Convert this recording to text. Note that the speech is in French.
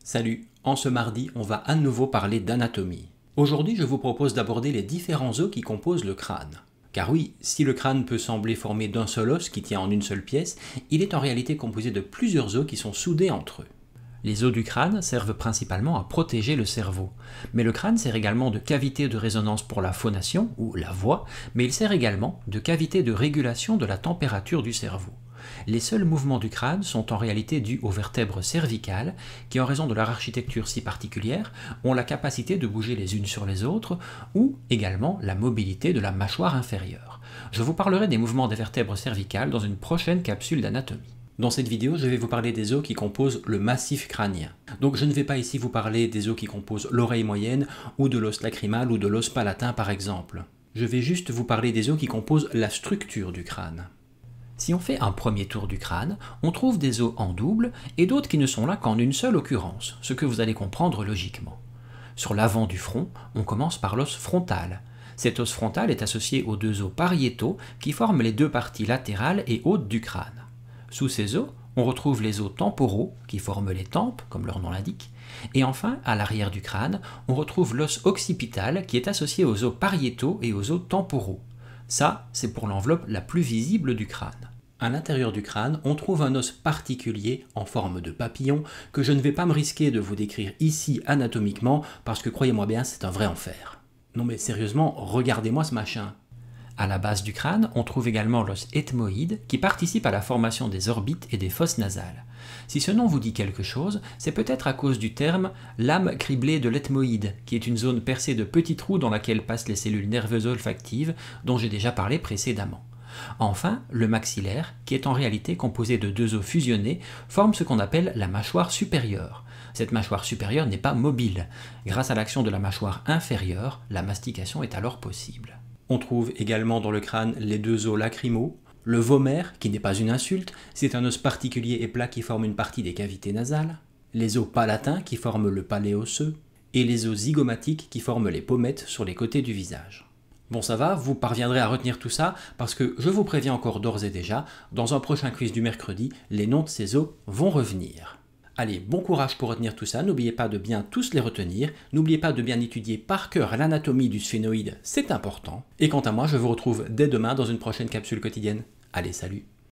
Salut, en ce mardi, on va à nouveau parler d'anatomie. Aujourd'hui, je vous propose d'aborder les différents os qui composent le crâne. Car oui, si le crâne peut sembler formé d'un seul os qui tient en une seule pièce, il est en réalité composé de plusieurs os qui sont soudés entre eux. Les os du crâne servent principalement à protéger le cerveau, mais le crâne sert également de cavité de résonance pour la phonation, ou la voix, mais il sert également de cavité de régulation de la température du cerveau. Les seuls mouvements du crâne sont en réalité dus aux vertèbres cervicales qui, en raison de leur architecture si particulière, ont la capacité de bouger les unes sur les autres, ou également la mobilité de la mâchoire inférieure. Je vous parlerai des mouvements des vertèbres cervicales dans une prochaine capsule d'anatomie. Dans cette vidéo, je vais vous parler des os qui composent le massif crânien. Donc je ne vais pas ici vous parler des os qui composent l'oreille moyenne, ou de l'os lacrymal, ou de l'os palatin par exemple. Je vais juste vous parler des os qui composent la structure du crâne. Si on fait un premier tour du crâne, on trouve des os en double et d'autres qui ne sont là qu'en une seule occurrence, ce que vous allez comprendre logiquement. Sur l'avant du front, on commence par l'os frontal. Cet os frontal est associé aux deux os pariétaux qui forment les deux parties latérales et hautes du crâne. Sous ces os, on retrouve les os temporaux qui forment les tempes, comme leur nom l'indique, et enfin, à l'arrière du crâne, on retrouve l'os occipital qui est associé aux os pariétaux et aux os temporaux. Ça, c'est pour l'enveloppe la plus visible du crâne. À l'intérieur du crâne, on trouve un os particulier en forme de papillon que je ne vais pas me risquer de vous décrire ici anatomiquement parce que croyez-moi bien, c'est un vrai enfer. Non mais sérieusement, regardez-moi ce machin. À la base du crâne, on trouve également l'os ethmoïde qui participe à la formation des orbites et des fosses nasales. Si ce nom vous dit quelque chose, c'est peut-être à cause du terme « lame criblée de l'ethmoïde » qui est une zone percée de petits trous dans laquelle passent les cellules nerveuses olfactives dont j'ai déjà parlé précédemment. Enfin, le maxillaire, qui est en réalité composé de deux os fusionnés, forme ce qu'on appelle la mâchoire supérieure. Cette mâchoire supérieure n'est pas mobile. Grâce à l'action de la mâchoire inférieure, la mastication est alors possible. On trouve également dans le crâne les deux os lacrymaux, le vomaire, qui n'est pas une insulte, c'est un os particulier et plat qui forme une partie des cavités nasales, les os palatins qui forment le palais osseux, et les os zygomatiques qui forment les pommettes sur les côtés du visage. Bon ça va, vous parviendrez à retenir tout ça, parce que je vous préviens encore d'ores et déjà, dans un prochain quiz du mercredi, les noms de ces os vont revenir. Allez, bon courage pour retenir tout ça, n'oubliez pas de bien tous les retenir, n'oubliez pas de bien étudier par cœur l'anatomie du sphénoïde, c'est important. Et quant à moi, je vous retrouve dès demain dans une prochaine capsule quotidienne. Allez, salut!